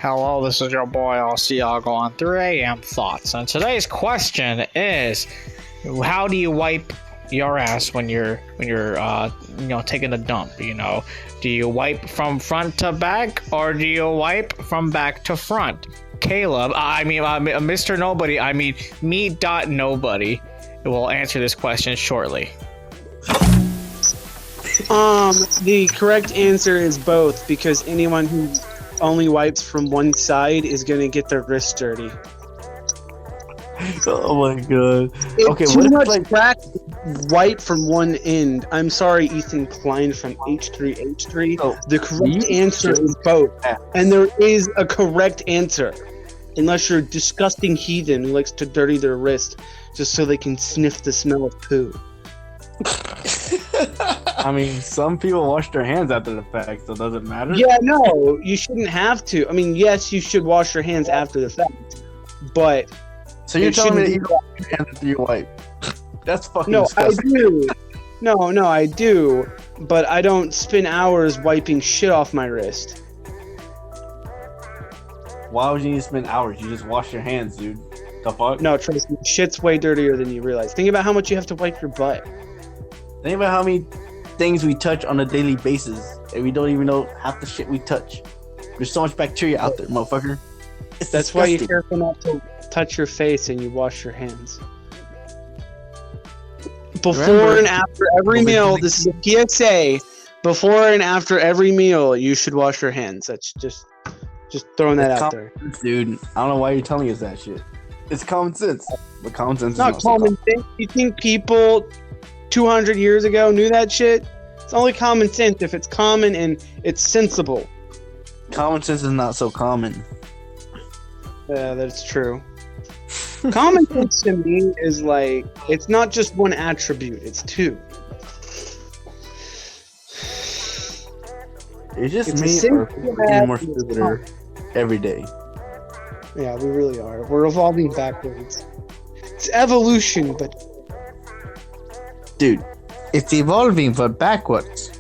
Hello, this is your boy Asiago on 3 a.m. Thoughts. And today's question is, how do you wipe your ass when you're taking a dump? Do you wipe from front to back, or do you wipe from back to front? Caleb, Mr. Nobody, me.nobody will answer this question shortly. The correct answer is both, because anyone who only wipes from one side is going to get their wrist dirty. Oh my god. Okay, too much practice. Wipe from one end. I'm sorry, Ethan Klein from H3H3. Oh, the correct answer is both. And there is a correct answer. Unless you're a disgusting heathen who likes to dirty their wrist just so they can sniff the smell of poo. I mean, some people wash their hands after the fact, so does it matter? Yeah, no, you shouldn't have to. I mean, yes, you should wash your hands after the fact, but... So you're telling me that you don't wash your hands after you wipe? That's fucking disgusting. I do. No, I do, but I don't spend hours wiping shit off my wrist. Why would you need to spend hours? You just wash your hands, dude. The fuck? No, trust me, shit's way dirtier than you realize. Think about how much you have to wipe your butt. Think about how many things we touch on a daily basis, and we don't even know half the shit we touch. There's so much bacteria out there, motherfucker. That's why you're careful not to touch your face and you wash your hands. Before and after every meal, this is a PSA. Before and after every meal, you should wash your hands. That's just throwing that out there. Dude, I don't know why you're telling us that shit. It's common sense. But common sense is not common sense. You think people 200 years ago knew that shit? It's only common sense if it's common and it's sensible. Common sense is not so common. Yeah, that's true. Common sense to me is like, it's not just one attribute, it's two. It's just me or getting more stupider every day. Yeah, we really are. We're evolving backwards. It's evolution, but... Dude, it's evolving, but backwards.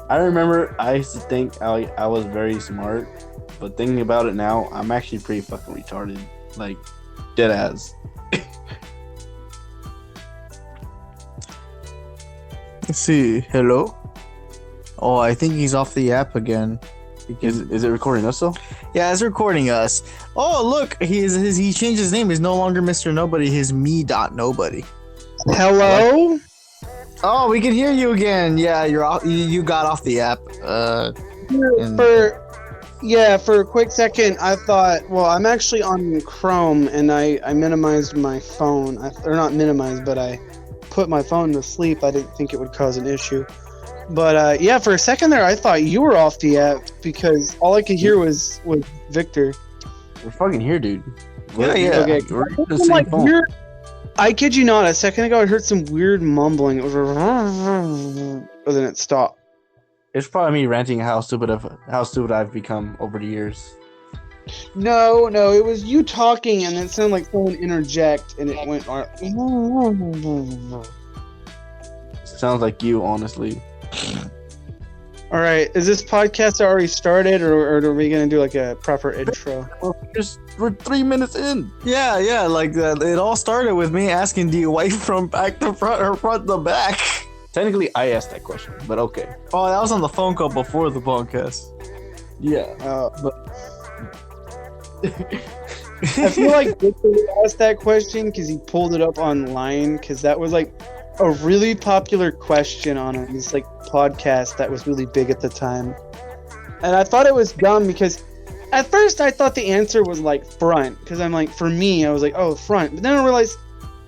I remember I used to think I was very smart, but thinking about it now, I'm actually pretty fucking retarded. Like, dead ass. Let's see. Hello? Oh, I think he's off the app again. Is it recording us though? Yeah, it's recording us. Oh, look, he changed his name. He's no longer Mr. Nobody. He's me.nobody. Hello? What? Oh, we can hear you again. Yeah, you got off the app. For a quick second, I thought, well, I'm actually on Chrome, and I minimized my phone. Or not minimized, but I put my phone to sleep. I didn't think it would cause an issue. But for a second there, I thought you were off the app because all I could hear was Victor. We're fucking here, dude. Yeah. Okay. We're in the same phone. I kid you not, a second ago I heard some weird mumbling. It was and then it stopped. It's probably me ranting how stupid I've become over the years. No, it was you talking, and it sounded like someone interject, and it went. Sounds like you, honestly. All right, is this podcast already started, or are we gonna do like a proper intro? We're 3 minutes in. Yeah, like it all started with me asking, do you wipe from back to front or front to back? Technically, I asked that question, but okay. Oh, that was on the phone call before the podcast. Yeah, but I feel like Victor asked that question because he pulled it up online, because that was like a really popular question on this like podcast that was really big at the time. And I thought it was dumb because at first I thought the answer was like front, because I'm like, for me, I was like, oh, front. But then I realized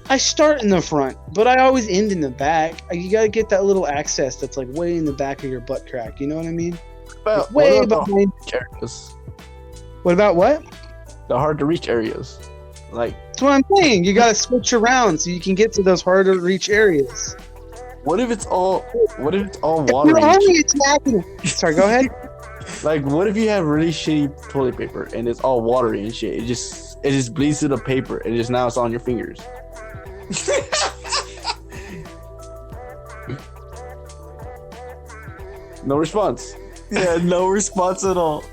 I start in the front, but I always end in the back. You gotta get that little access that's like way in the back of your butt crack. You know what I mean? But way behind areas. What about what? The hard to reach areas. Like, that's what I'm saying. You gotta switch around so you can get to those harder to reach areas. What if it's all watery? You're only attacking. Sorry, go ahead. Like, what if you have really shitty toilet paper and it's all watery and shit? It just bleeds through the paper and just now it's on your fingers. No response. Yeah, no response at all.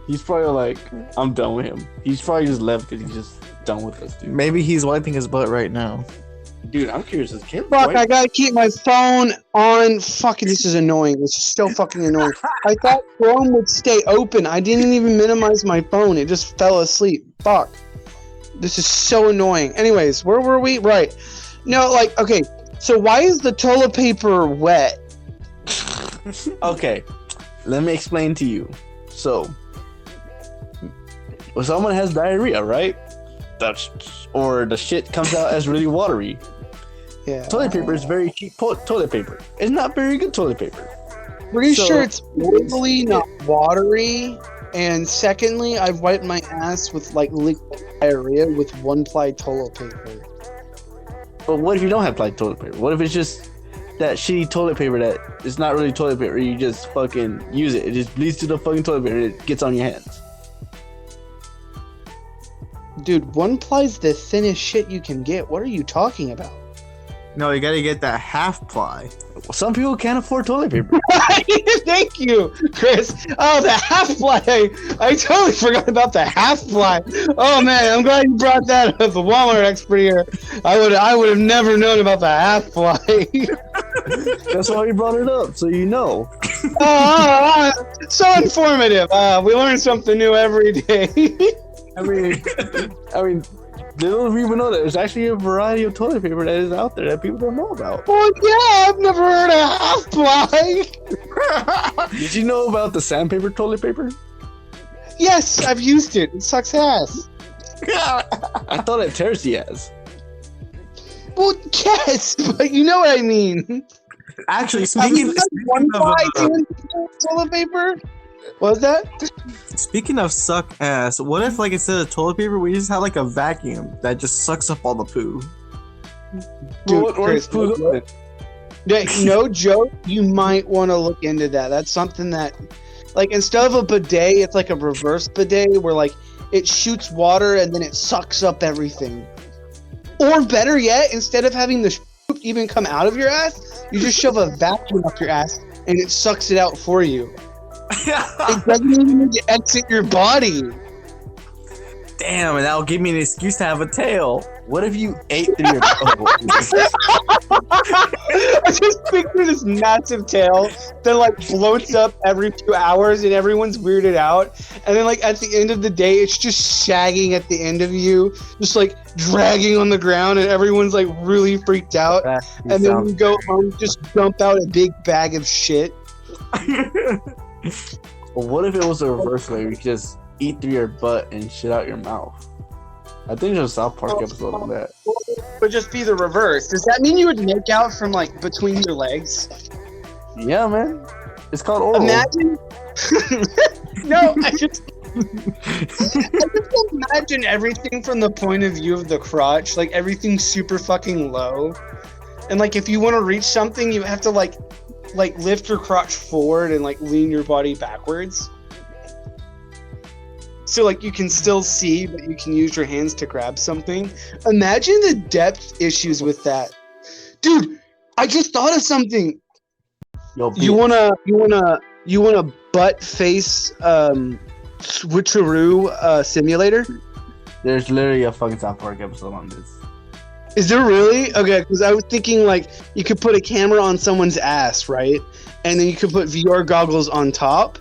He's probably like, I'm done with him. He's probably just left because he's just done with us, dude. Maybe he's wiping his butt right now. Dude, I'm curious. Is Kim Fuck, I gotta keep my phone on. Fucking, this is annoying. This is so fucking annoying. I thought Chrome would stay open. I didn't even minimize my phone. It just fell asleep. Fuck. This is so annoying. Anyways, where were we? Right. No, like, okay. So why is the toilet paper wet? Okay, let me explain to you. So, when someone has diarrhea, right? Or the shit comes out as really watery. Yeah. Toilet paper is very cheap toilet paper. It's not very good toilet paper. Pretty So- sure it's oily, not watery. And secondly, I've wiped my ass with like liquid diarrhea with one-ply toilet paper. But what if you don't have like toilet paper? What if it's just that shitty toilet paper that it's not really toilet paper? You just fucking use it. It just bleeds to the fucking toilet paper and it gets on your hands. Dude, one-ply's the thinnest shit you can get. What are you talking about? No, you gotta get that half ply. Some people can't afford toilet paper. Thank you, Chris. Oh, the half-ply. I totally forgot about the half-ply. Oh, man, I'm glad you brought that up. The Walmart expert here. I would have never known about the half-ply. That's why we brought it up, so you know. So informative. We learn something new every day. I mean, little people know that there's actually a variety of toilet paper that is out there that people don't know about. Well, yeah, I've never heard of half-ply. Did you know about the sandpaper toilet paper? Yes, I've used it. It sucks ass. I thought it tears the ass. Well, yes, but you know what I mean. Actually, Have you done one ply of, and toilet paper? What was that? speaking of suck ass, what if like instead of toilet paper, we just had like a vacuum that just sucks up all the poo? Dude, Chris, Chris, no joke, you might want to look into that. That's something that, like, instead of a bidet, it's like a reverse bidet where, like, it shoots water and then it sucks up everything. Or better yet, instead of having the even come out of your ass, you just shove a vacuum up your ass and it sucks it out for you. It doesn't even need to exit your body. Damn, and that'll give me an excuse to have a tail. What if you ate through your butthole? I just picture this massive tail that like floats up every 2 hours and everyone's weirded out. And then like at the end of the day, it's just shagging at the end of you, just like dragging on the ground and everyone's like really freaked out. And then you go home, just dump out a big bag of shit. Well, what if it was the reverse way? We just eat through your butt and shit out your mouth. I think there's a South Park episode on that. Would just be the reverse. Does that mean you would make out from like between your legs? Yeah, man. It's called oral. Imagine. No, I just imagine everything from the point of view of the crotch, like everything's super fucking low, and like if you want to reach something, you have to like lift your crotch forward and like lean your body backwards. So like you can still see, but you can use your hands to grab something. Imagine the depth issues with that, dude. I just thought of something. Yo, You wanna butt face switcheroo simulator? There's literally a fucking South Park episode on this. Is there really? Okay, because I was thinking like you could put a camera on someone's ass, right? And then you could put VR goggles on top,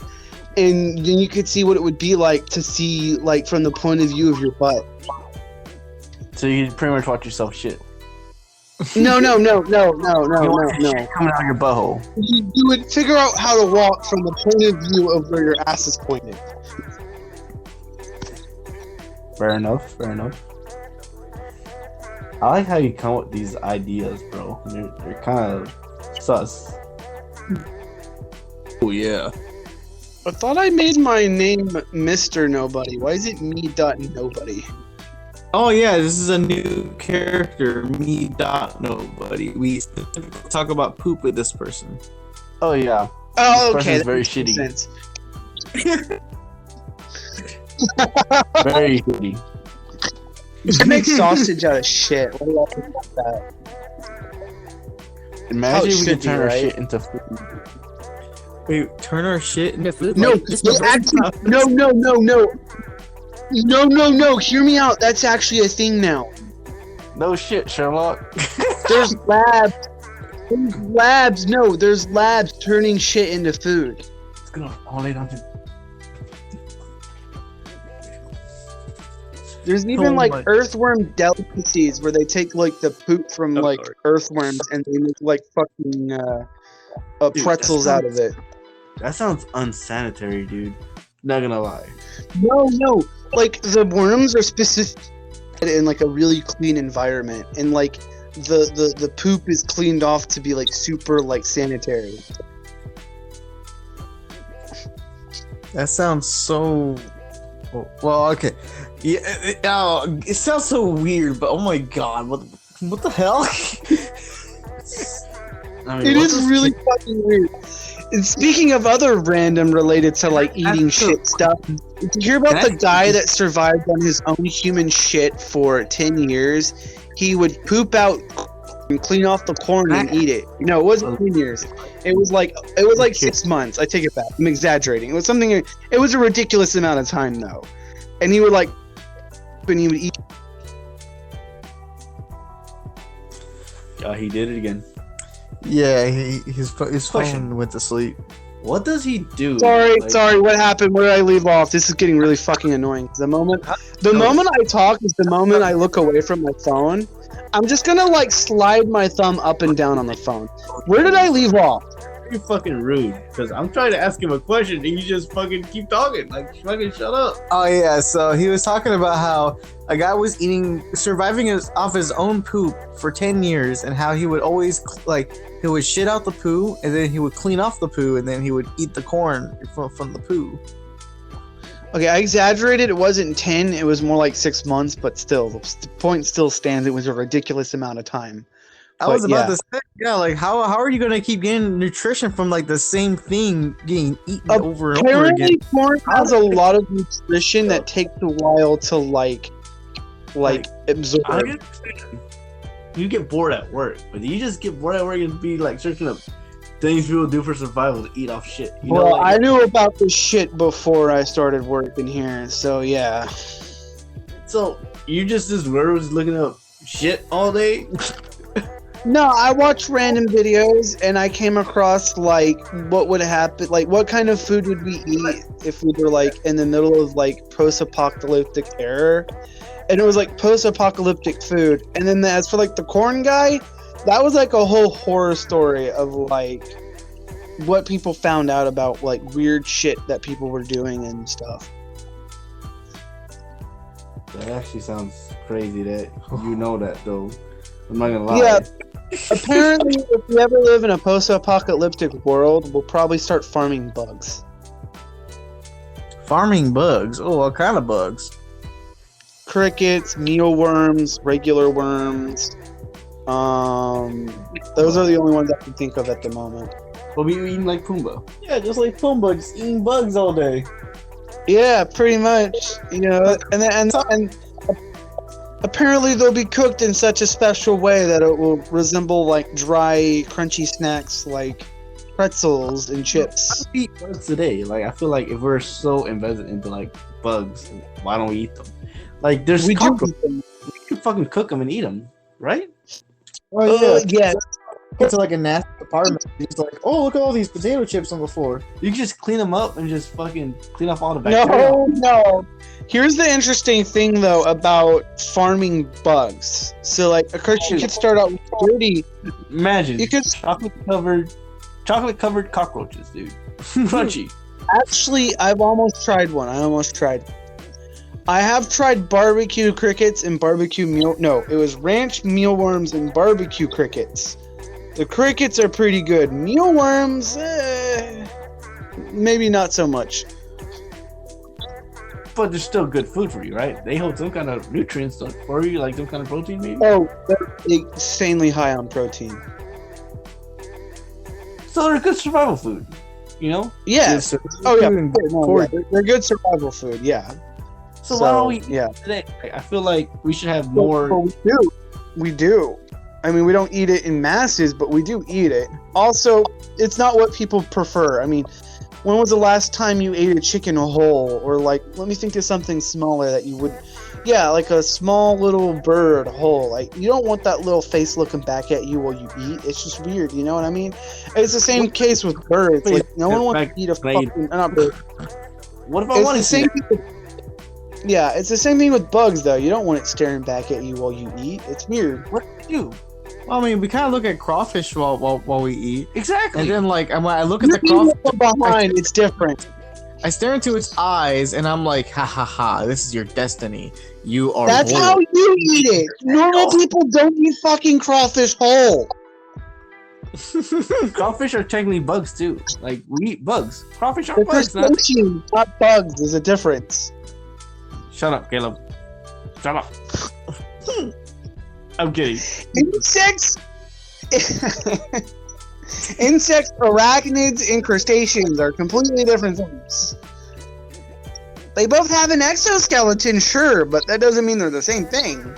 and then you could see what it would be like to see like from the point of view of your butt. So you can pretty much watch yourself shit. No. Coming out of your butthole. You would figure out how to walk from the point of view of where your ass is pointed. Fair enough. I like how you come up with these ideas, bro. They're kind of sus. Oh yeah. I thought I made my name Mr. Nobody. Why is it me.nobody? Oh yeah, this is a new character, me dot nobody. We talk about poop with this person. Oh yeah. Oh, This okay. person's very makes shitty. sense. Very shitty. You should make sausage out of shit. What do you think about that? Imagine How it we should could be, turn our right? shit into food. Wait, turn our shit into food? No, Like, this they is- actually, no. Hear me out. That's actually a thing now. No shit, Sherlock. There's labs. There's labs turning shit into food. It's gonna all lay down to. There's even Oh like my- earthworm delicacies where they take like the poop from Oh, like sorry. earthworms and they make like fucking Dude, pretzels that out of it. That sounds unsanitary, dude. Not gonna lie. No. Like the worms are specific in like a really clean environment, and like the poop is cleaned off to be like super like sanitary. That sounds so. Well, okay. Yeah, it sounds so weird, but oh my god, what the hell? I mean, It what is does- really fucking weird. And speaking of other random related to like eating That's so- shit stuff, did you hear about Can I- the guy that survived on his own human shit for 10 years? He would poop out and clean off the corn and eat it. No, it wasn't 10 years. It was like 6 months. I take it back. I'm exaggerating. It was something. It was a ridiculous amount of time though. And he would like, and he would eat. He did it again. Yeah, his Question. phone went to sleep. What does he do? Sorry, Like, sorry. What happened? Where did I leave off? This is getting really fucking annoying. The moment I talk is the moment I look away from my phone. I'm just gonna like slide my thumb up and down on the phone. Where did I leave off? You're fucking rude. Because I'm trying to ask him a question and you just fucking keep talking. Like, fucking shut up. Oh yeah, so he was talking about how a guy was surviving off his own poop for 10 years, and how he would always he would shit out the poo, and then he would clean off the poo, and then he would eat the corn from the poo. Okay, I exaggerated. It wasn't 10. It was more like 6 months. But still, the point still stands. It was a ridiculous amount of time. I was But, about to say, yeah, like how are you gonna keep getting nutrition from like the same thing getting eaten over and over again? Apparently, corn has a lot of nutrition that takes a while to like absorb. I understand. You get bored at work, but you just get bored at work and be like searching up things people do for survival to eat off shit. You know, Well, like, I knew about this shit before I started working here, so yeah. so you just this word was looking up shit all day. No, I watched random videos and I came across like what would happen, like what kind of food would we eat if we were like in the middle of like post-apocalyptic era, and it was like post-apocalyptic food. And then as for like the corn guy, that was like a whole horror story of like what people found out about like weird shit that people were doing and stuff. That actually sounds crazy that you know that though. I'm not gonna lie. Yeah. Apparently, if we ever live in a post-apocalyptic world, we'll probably start farming bugs. Farming bugs. Oh, what kind of bugs? Crickets, mealworms, regular worms. Those are the only ones I can think of at the moment. We'll be eating like Pumbaa. Yeah, just like Pumbaa, just eating bugs all day. Yeah, pretty much. You know, and apparently they'll be cooked in such a special way that it will resemble like dry, crunchy snacks like pretzels and chips. I eat bugs today. Like I feel like if we're so invested into like bugs, why don't we eat them? Like there's We do cockroaches. eat them. We can fucking cook them and eat them, right? Oh Yeah. Get to like a nasty apartment. It's like, oh, look at all these potato chips on the floor. You can just clean them up and just fucking clean off all the bacteria. No. Here's the interesting thing though about farming bugs. So like, of course, you could start out with dirty. Imagine You could chocolate covered cockroaches, dude. Crunchy. actually. I've almost tried one. I have tried barbecue crickets and barbecue meal. No, it was ranch mealworms and barbecue crickets. The crickets are pretty good. Mealworms, maybe not so much. But they're still good food for you, right? They hold some kind of nutrients for you, like some kind of protein, maybe. Oh, they're insanely high on protein. So they're good survival food, you know. Yes. Oh yeah. They're good survival food. Yeah. So why don't we eat Yeah. today? I feel like we should have more. But we do. We do. I mean, we don't eat it in masses, but we do eat it. Also, it's not what people prefer. I mean, when was the last time you ate a chicken whole, or like, let me think of something smaller that you would, yeah, like a small little bird whole. Like, you don't want that little face looking back at you while you eat. It's just weird, you know what I mean? It's the same case with birds. Like, no one wants to eat a fucking not bird. What if I want to see Yeah, it's the same thing with bugs, though. You don't want it staring back at you while you eat. It's weird. What do you do? Well, I mean, we kind of look at crawfish while we eat. Exactly. And then, like, when I look at the crawfish, behind, it's different. I stare into its eyes, and I'm like, ha ha ha, this is your destiny. You are That's whole. how you eat it. Normal people don't eat fucking crawfish whole. Crawfish are technically bugs too. Like, we eat bugs. Crawfish are The bugs. crustacean, not bugs. There's a difference. Shut up, Caleb. Shut up. I'm kidding. Insects, arachnids, and crustaceans are completely different things. They both have an exoskeleton, sure, but that doesn't mean they're the same thing.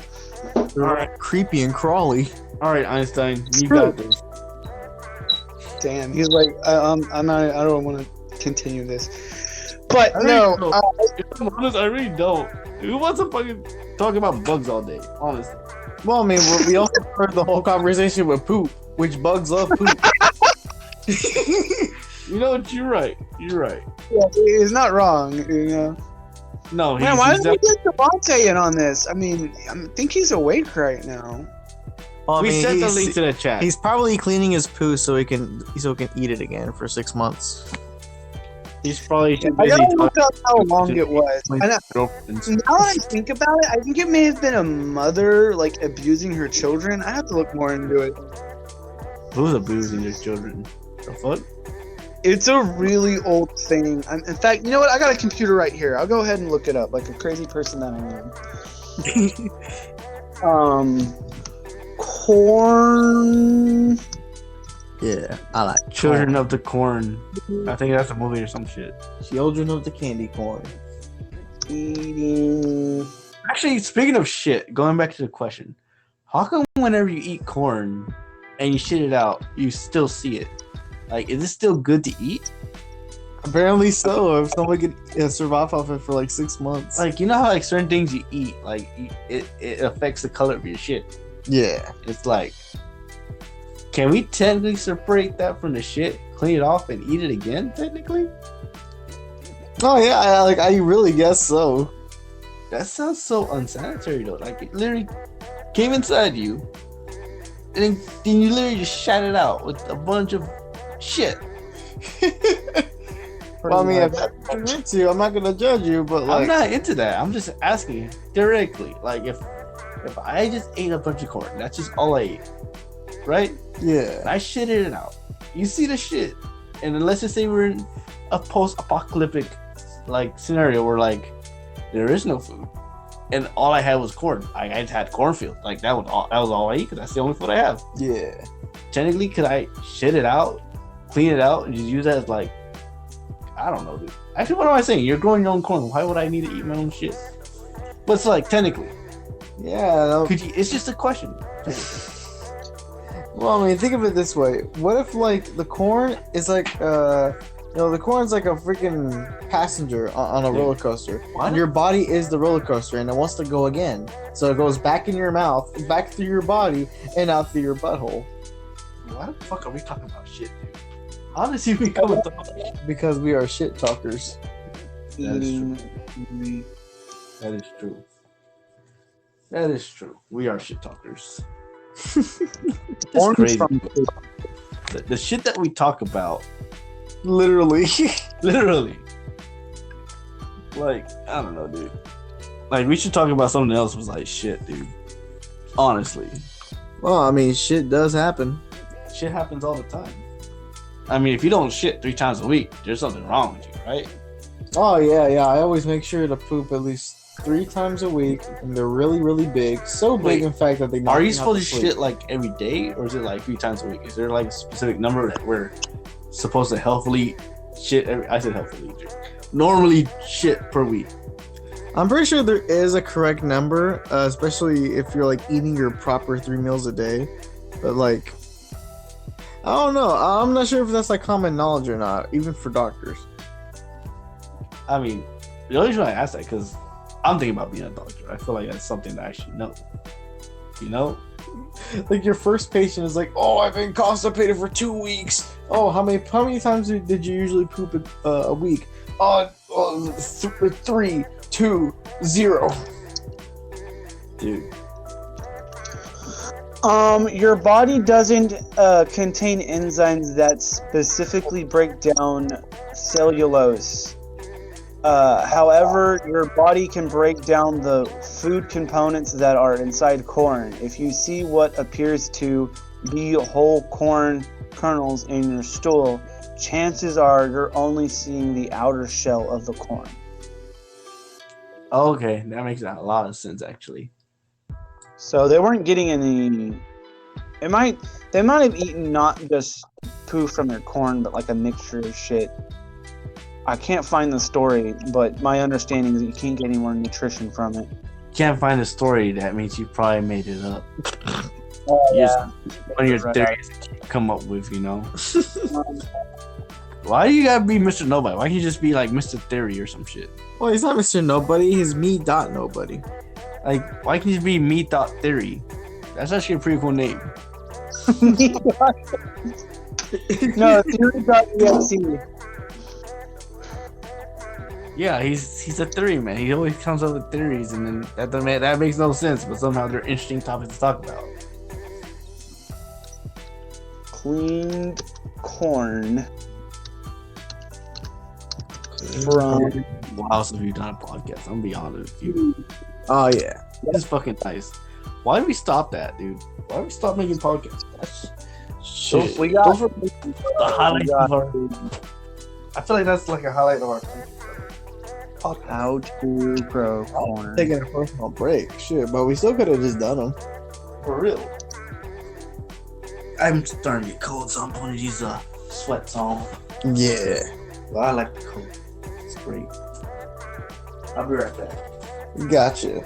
Alright. Creepy and crawly. Alright, Einstein. You got this. Damn, he's like, I'm not. I don't want to continue this. But no, If I'm honest, I really don't. Who wants to fucking talk about bugs all day? Honestly. Well, I mean, we also heard the whole conversation with poop, which bugs love poop. You know what? You're right. You're right. yeah, he's not wrong. You know. No, Man, why didn't we get Devontae in on this? I mean, I think he's awake right now. Well, I we mean, sent the he's- link to the chat. He's probably cleaning his poo so he can eat it again for 6 months. He's probably too I busy gotta look talking up how long it was. to I know, his girlfriends. now that I think about it, I think it may have been a mother like abusing her children. I have to look more into it. Who's abusing their children? The fuck? It's a really old thing. In fact, you know what? I got a computer right here. I'll go ahead and look it up, like a crazy person that I am. Corn. Yeah, I like Children of the Corn. I think that's a movie or some shit. Children of the candy corn. Eating. Actually, speaking of shit, going back to the question, how come whenever you eat corn and you shit it out, you still see it? Like, is it still good to eat? Apparently so. If someone could survive off it for like 6 months. Like, you know how like certain things you eat, like it affects the color of your shit. Yeah. It's like, can we technically separate that from the shit, clean it off, and eat it again? Technically, Oh yeah, I really guess so. that sounds so unsanitary though. Like, it literally came inside you, and then you literally just shat it out with a bunch of shit. Well, I mean, if that's what you're into, I'm not gonna judge you, but I'm like, not into that. I'm just asking theoretically. Like, if I just ate a bunch of corn, that's just all I ate, right? And yeah, I shitted it out. You see the shit, and then let's just say we're in a post-apocalyptic like scenario where like there is no food, and all I had was corn. I just had cornfield. Like that was all I eat because that's the only food I have. yeah. Technically, could I shit it out, clean it out, and just use that as like, I don't know, dude. Actually, what am I saying? You're growing your own corn. Why would I need to eat my own shit? But it's like technically, Yeah. could you? It's just a question. Well, I mean, think of it this way. What if like the corn is like the corn's like a freaking passenger on a roller coaster. What? And your body is the roller coaster, and it wants to go again. So it goes back in your mouth, back through your body, and out through your butthole. Why the fuck are we talking about shit, dude? How does he become a dog? Because we are shit talkers. That is true. That is true. That is true. We are shit talkers. It's crazy. The shit that we talk about, Literally. literally. Like, I don't know, dude. Like, we should talk about something else. Was like shit, dude. Honestly, Well, I mean, shit does happen. shit happens all the time. I mean, if you don't shit 3 times a week, there's something wrong with you, right? Oh yeah. I always make sure to poop at least 3 times a week, and they're really, really big. So big, Wait, in fact, that they. knock Are me you out supposed to sleep. shit like every day, or is it like 3 times a week? Is there like a specific number that we're supposed to healthily shit? I said healthily. Normally shit per week. I'm pretty sure there is a correct number, especially if you're like eating your proper 3 meals a day. But like, I don't know. I'm not sure if that's like common knowledge or not, even for doctors. I mean, the only reason I ask that because I'm thinking about being a doctor. I feel like that's something that I should know. You know? Like your first patient is like, "Oh, I've been constipated for 2 weeks. Oh, how many times did you usually poop a week? Oh, 3, 2, 0. Dude. Your body doesn't contain enzymes that specifically break down cellulose. However, your body can break down the food components that are inside corn. If you see what appears to be whole corn kernels in your stool, chances are you're only seeing the outer shell of the corn. Okay, that makes a lot of sense actually. So they weren't getting any. They might have eaten not just poo from their corn, but like a mixture of shit. I can't find the story, but my understanding is that you can't get any more nutrition from it. Can't find a story, that means you probably made it up. Oh, yeah. One of your Right. theories that you come up with, you know. Why do you gotta be Mr. Nobody? Why can't you just be like Mr. Theory or some shit? Well, he's not Mr. Nobody. He's me. Nobody. Like, why can't you just be Me Thought Theory? That's actually a pretty cool name. No, theory.exe. Yeah, he's a theory man. He always comes up with theories, and then that makes no sense. But somehow they're interesting topics to talk about. Cleaned corn from. Wow, so you've done a podcast. I'm gonna be honest with you. Oh yeah. This is fucking nice. Why did we stop that, dude? Why did we stop making podcasts? That's shit. We got Those were the highlights of our. I feel like that's like a highlight of our podcast. How to grow corn. Taking a personal break. Shit, but we still could have just done them. For real. I'm starting to get cold, so I'm putting these sweats on. Yeah. Well, I like the cold. It's great. I'll be right back. Gotcha.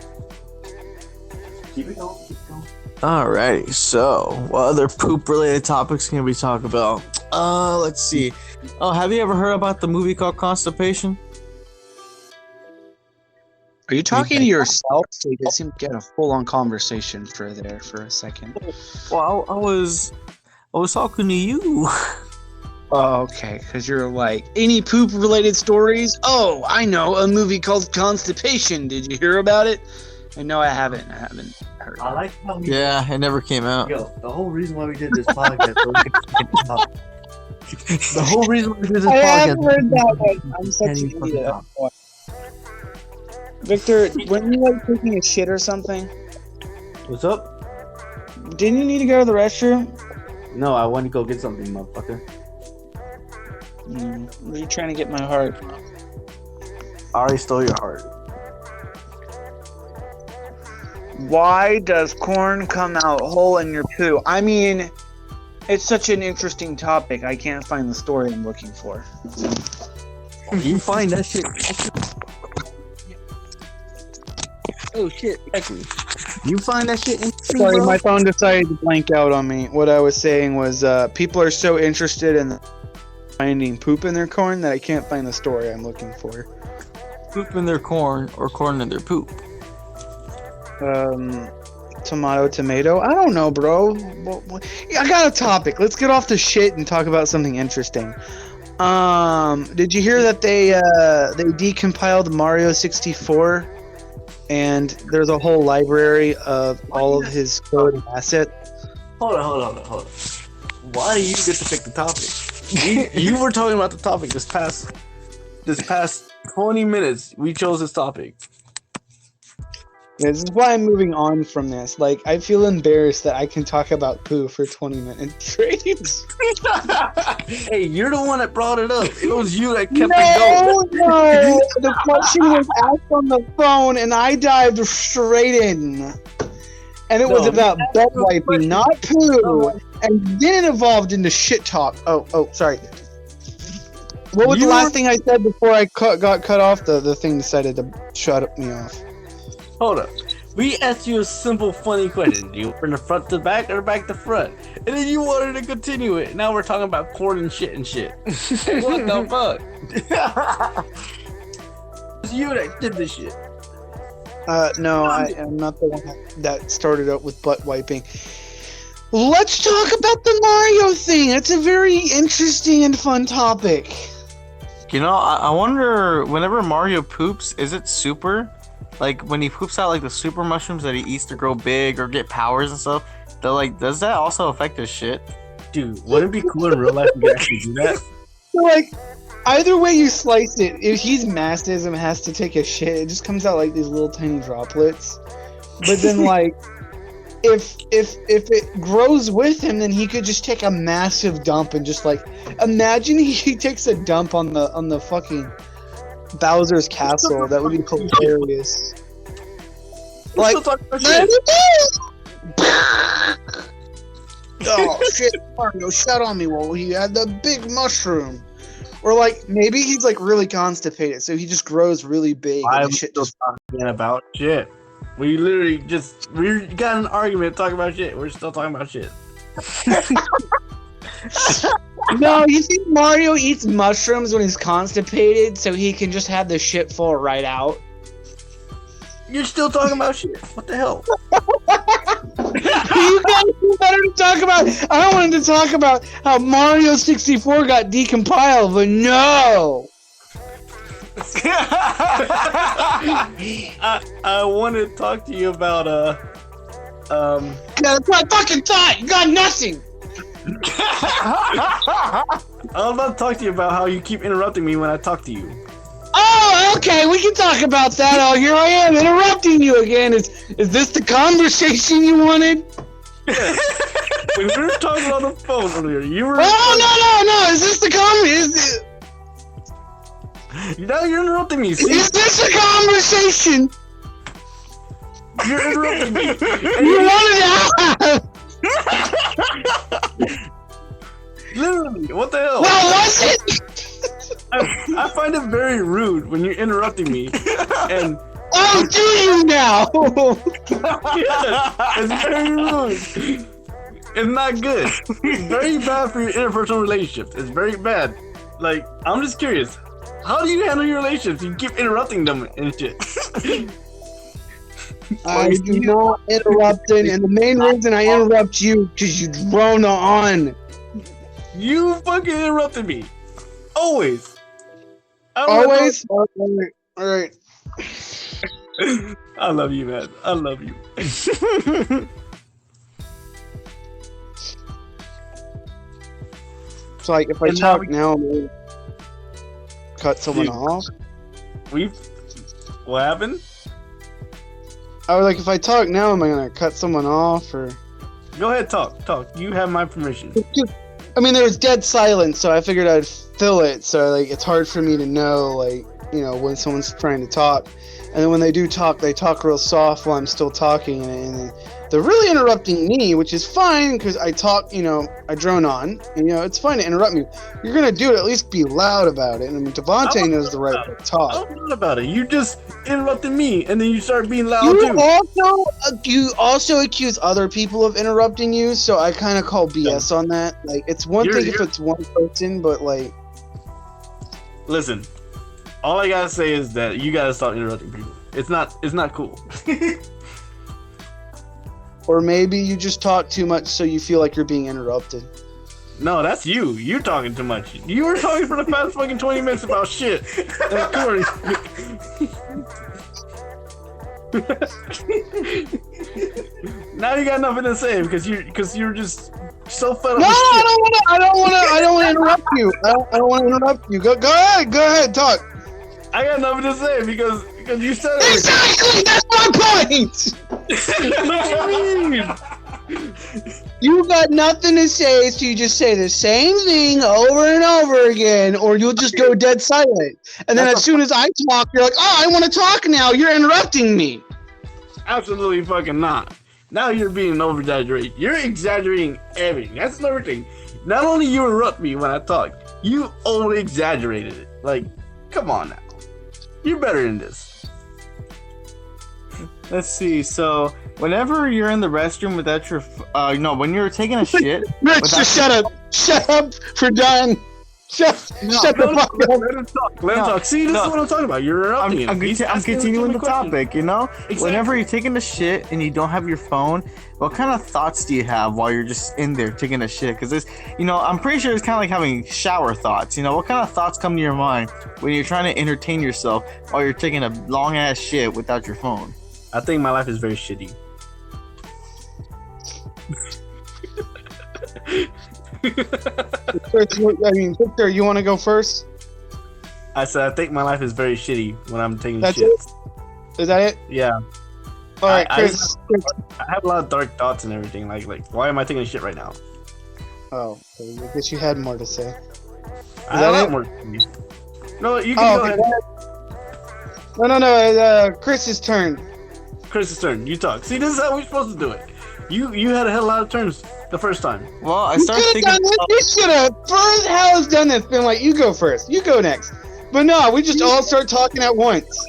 Keep it going. Keep it going. Alrighty, so what other poop related topics can we talk about? Let's see. Oh, have you ever heard about the movie called Constipation? Are you talking to yourself? So you seem to get a full-on conversation for a second. Well, I was talking to you. Oh, okay. Because you're like, any poop-related stories? Oh, I know, a movie called Constipation. Did you hear about it? And no, I haven't. I haven't heard. I like how we. Yeah, it never came out. Yo, the whole reason why we did this podcast. The whole reason why we did this I podcast. haven't heard that one. I'm such an idiot. Victor, when you like taking a shit or something, What's up? didn't you need to go to the restroom? No, I want to go get something, motherfucker. Were you trying to get my heart? I already stole your heart. Why does corn come out whole in your poo? I mean, it's such an interesting topic. I can't find the story I'm looking for. You find that shit. Oh shit! You find that shit interesting, Sorry, bro? my phone decided to blank out on me. What I was saying was, people are so interested in finding poop in their corn that I can't find the story I'm looking for. Poop in their corn or corn in their poop. Tomato. I don't know, bro. I got a topic. Let's get off the shit and talk about something interesting. Did you hear that they decompiled Mario 64? And there's a whole library of all of his code and assets. Hold on. Why do you get to pick the topic? You were talking about the topic this past 20 minutes. We chose this topic. This is why I'm moving on from this. Like, I feel embarrassed that I can talk about poo for 20 minutes straight. Hey, you're the one that brought it up. It was you that kept it No, going. no. The question was asked on the phone, and I dived straight in. And it was No, about butt wiping, not poo. And then it evolved into shit talk. Oh, sorry. What was the last thing I said before I got cut off? The thing decided to shut me off. Hold up. We asked you a simple, funny question. Do you from the front to back or back to front? And then you wanted to continue it. Now we're talking about corn and shit. What the fuck? It's you that did this shit. No, I am not the one that started out with butt wiping. Let's talk about the Mario thing. It's a very interesting and fun topic. You know, I wonder, whenever Mario poops, is it super? Like, when he poops out, like, the super mushrooms that he eats to grow big or get powers and stuff, they're like, does that also affect his shit? Dude, wouldn't it be cool in real life if you could actually do that? So, like, either way you slice it, if he's mastism has to take a shit, it just comes out like these little tiny droplets. But then, like, if it grows with him, then he could just take a massive dump and just, like, imagine he takes a dump on the fucking Bowser's castle. That would be hilarious. Like, oh shit, Mario shut on me while he had the big mushroom. Or like maybe he's like really constipated, so he just grows really big. I'm and shit still just... talking about shit. We literally we got an argument talking about shit. We're still talking about shit. No, you think Mario eats mushrooms when he's constipated, so he can just have the shit fall right out? You're still talking about shit. What the hell? You guys better to talk about. I wanted to talk about how Mario 64 got decompiled, but no. I want to talk to you about Yeah, that's my fucking thought. You got nothing. I was about to talk to you about how you keep interrupting me when I talk to you. Oh, okay, we can talk about that. Oh, here I am interrupting you again. Is this the conversation you wanted? Yeah. When we were talking on the phone earlier, you were. Oh no! Is this the Now you're interrupting me. See? Is this a conversation You're interrupting me. you wanted to have? Literally, what the hell? Well, was it? I find it very rude when you're interrupting me, and Oh, do you now? it's very rude. It's not good. It's very bad for your interpersonal relationships. It's very bad. Like, I'm just curious, how do you handle your relationships? You keep interrupting them and shit. I do not interrupting, and the main reason I interrupt you because you drone on. You fucking interrupted me. Always. Always? All right. I love you, man. I love you. It's like if I talk now, I'm gonna cut someone off. What happened? I was like, if I talk now, am I gonna cut someone off or? Go ahead, talk. You have my permission. I mean, there was dead silence, so I figured I'd fill it. So like, it's hard for me to know, like, you know, when someone's trying to talk, and then when they do talk, they talk real soft while I'm still talking, and they're really interrupting me, which is fine because I talk, you know, I drone on, and you know, it's fine to interrupt me. You're gonna do it, at least be loud about it. And I mean, Devontae knows the right way to talk. I don't know about it. You just interrupted me, and then you start being loud too. You also accuse other people of interrupting you, so I kind of call BS on that. Like, it's one thing if it's one person, but like, listen, all I gotta say is that you gotta stop interrupting people. It's not cool. Or maybe you just talk too much, so you feel like you're being interrupted. No, that's you. You're talking too much. You were talking for the past fucking 20 minutes about shit. Now you got nothing to say because you're just so fed up. No, I don't want to interrupt you. I don't want to interrupt you. Go ahead, talk. I got nothing to say because you said it. Exactly, that's my point. What do you mean? You got nothing to say, so you just say the same thing over and over again, or you'll just go dead silent. And then as soon as I talk, you're like, "Oh, I want to talk now." You're interrupting me. Absolutely fucking not. Now you're being over-exaggerated. You're exaggerating everything. That's another thing. Not only you interrupt me when I talk, you over-exaggerated it. Like, come on now. You're better than this. Let's see. So, whenever you're in the restroom without your, when you're taking a shit, Rich, without just shut up. Shut up. We're done. Shut the fuck up. Let him talk. Let him talk. See, this is what I'm talking about. You're interrupting him. I'm continuing the topic. Exactly. Whenever you're taking a shit and you don't have your phone, what kind of thoughts do you have while you're just in there taking a shit? Because I'm pretty sure it's kind of like having shower thoughts. What kind of thoughts come to your mind when you're trying to entertain yourself while you're taking a long ass shit without your phone? I think my life is very shitty. Victor, you want to go first? I said I think my life is very shitty when I'm taking That's shit. it? Is that it? Yeah. All right, I Chris. I have a lot of dark thoughts and everything. Like why am I taking a shit right now? Oh, I guess you had more to say. I have a that lot it? more. No, you can go ahead. No. Chris's turn. Chris's turn. You talk. See, this is how we're supposed to do it. You had a hell of a lot of turns the first time. Well, I You started could have thinking. done this. You should have. First, Hal's done this. Been like, you go first. You go next. But no, we just all start talking at once.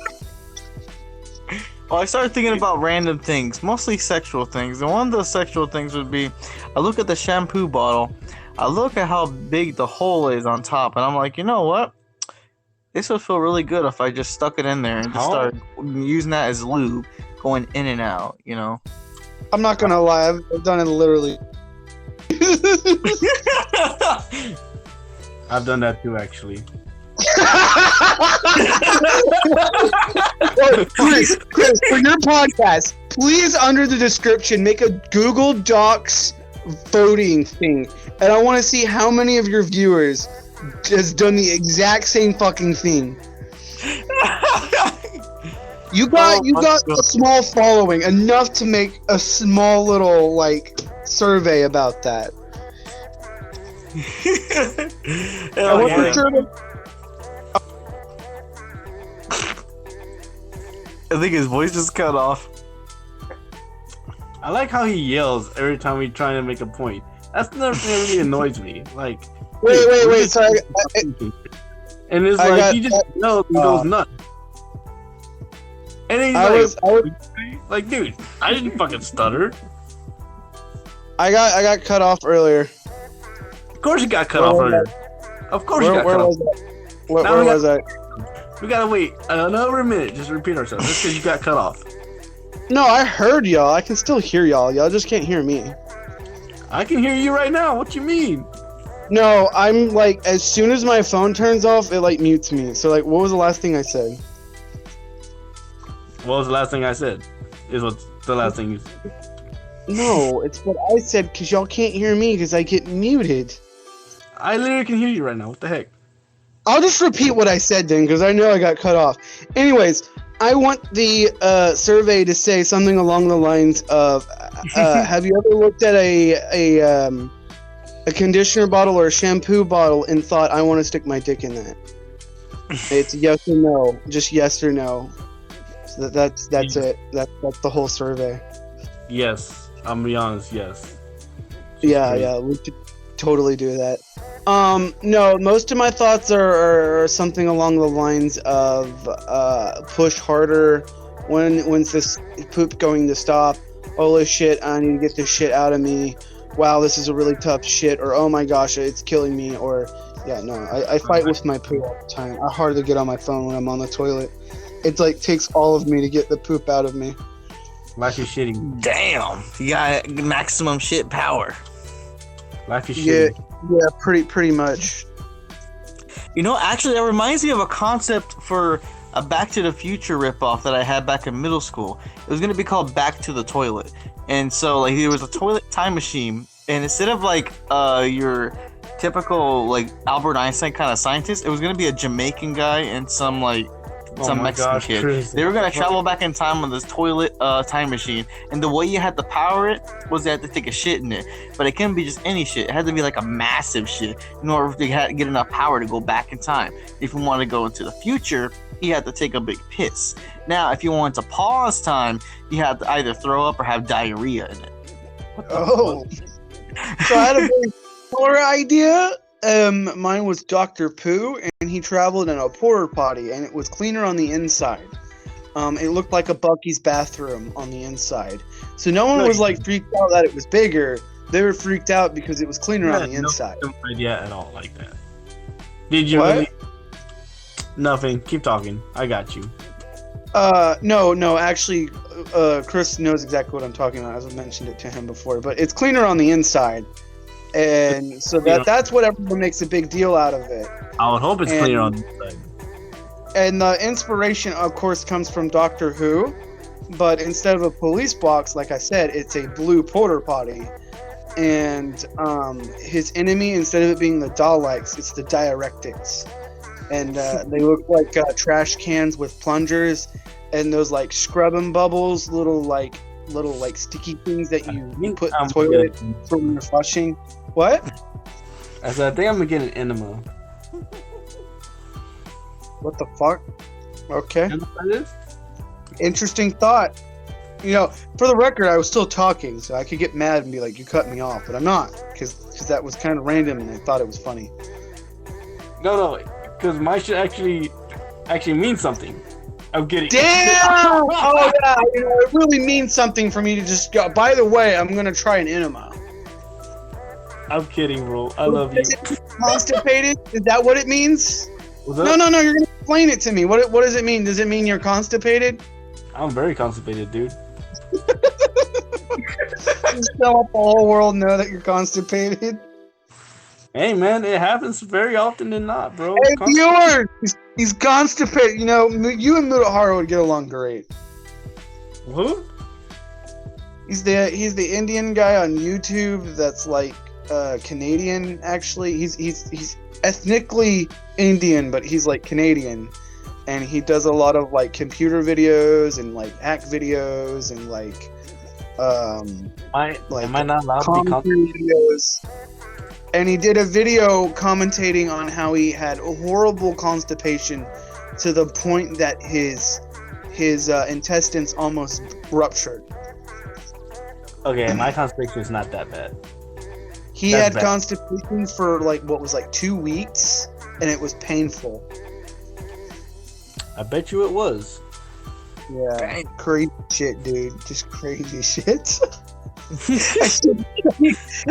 Well, I started thinking about random things, mostly sexual things. And one of those sexual things would be, I look at the shampoo bottle, I look at how big the hole is on top, and I'm like, you know what? This would feel really good if I just stuck it in there and just started using that as lube, going in and out, I'm not gonna lie. I've done it literally. I've done that too, actually. Chris, for your podcast, please under the description make a Google Docs voting thing, and I want to see how many of your viewers has done the exact same fucking thing. You got a small following, enough to make a small little survey about that. I want for sure to. I think his voice just cut off. I like how he yells every time we try to make a point. That's the thing that really annoys me. Like, Wait. Sorry. And it's I like got- he just yells and goes nuts. And then he's like, dude, I didn't fucking stutter. I got cut off earlier. Of course you got cut off earlier. Of course you got cut off. Where was I? We gotta wait another minute just to repeat ourselves. Just because you got cut off. No, I heard y'all. I can still hear y'all. Y'all just can't hear me. I can hear you right now. What you mean? No, I'm as soon as my phone turns off, it mutes me. So what was the last thing I said? What was the last thing I said? Is what's the last thing you said? No, it's what I said because y'all can't hear me because I get muted. I literally can hear you right now. What the heck? I'll just repeat what I said then because I know I got cut off. Anyways, I want the survey to say something along the lines of, have you ever looked at a conditioner bottle or a shampoo bottle and thought, I want to stick my dick in that? It's yes or no. Just yes or no. So that's it. That's the whole survey. Yes. I'm gonna be honest, yes. Yeah, we could totally do that. No, most of my thoughts are something along the lines of push harder. When's this poop going to stop? Holy shit, I need to get this shit out of me. Wow, this is a really tough shit. Or oh my gosh, it's killing me. Or yeah, no, I fight with my poop all the time. I hardly get on my phone when I'm on the toilet. It takes all of me to get the poop out of me. Life is shitty. Damn, you got maximum shit power. Life is shitty. Yeah, pretty much. Actually, that reminds me of a concept for a Back to the Future ripoff that I had back in middle school. It was going to be called Back to the Toilet. And so, there was a toilet time machine, and instead of, your typical, Albert Einstein kind of scientist, it was going to be a Jamaican guy and some Mexican kid. Chris. They were going to travel back in time on this toilet time machine, and the way you had to power it was you had to take a shit in it. But it couldn't be just any shit. It had to be a massive shit in order to get enough power to go back in time. If you wanted to go into the future, you had to take a big piss. Now, if you wanted to pause time, you had to either throw up or have diarrhea in it. Oh. So I had a very similar idea. Mine was Dr. Pooh, and he traveled in a porta potty, and it was cleaner on the inside. it looked like a Bucky's bathroom on the inside. So no one was like freaked out that it was bigger. They were freaked out because it was cleaner on the inside. No idea at all like that. Did you What? really? Nothing. Keep talking. I got you. No, actually, Chris knows exactly what I'm talking about, as I mentioned it to him before, but it's cleaner on the inside. And so that's what everyone makes a big deal out of it. I would hope it's cleaner on the inside. And the inspiration, of course, comes from Doctor Who, but instead of a police box, like I said, it's a blue porter potty. And his enemy, instead of it being the Daleks, it's the Diuretics. And they look like trash cans with plungers and those like scrubbing bubbles, little sticky things that you put in the toilet for when you're flushing. What? I said, I think I'm gonna get an enema. What the fuck? Okay. You know what that is? Interesting thought. You know, for the record, I was still talking, so I could get mad and be like, "You cut me off," but I'm not, because that was kind of random, and I thought it was funny. No, because my shit actually means something. I'm kidding. Damn! Oh yeah, you know, it really means something for me to just go. By the way, I'm gonna try an enema. I'm kidding, bro. I love you. Constipated? Is that what it means? What's No, up? you're gonna explain it to me. What does it mean? Does it mean you're constipated? I'm very constipated, dude. Just so let the whole world know that you're constipated. Hey, man, it happens very often than not, bro. Hey, viewers! He's constipated. You know, you and Mutahara would get along great. Who? He's the Indian guy on YouTube that's like Canadian. Actually, he's ethnically Indian, but he's like Canadian, and he does a lot of like computer videos and like hack videos and like Am I not allowed to be commentary videos. And he did a video commentating on how he had a horrible constipation to the point that his intestines almost ruptured. Okay, my constipation is not that bad. He That's had bad. constipation for like 2 weeks, and it was painful. I bet you it was. Yeah, crazy shit, dude. Just crazy shit.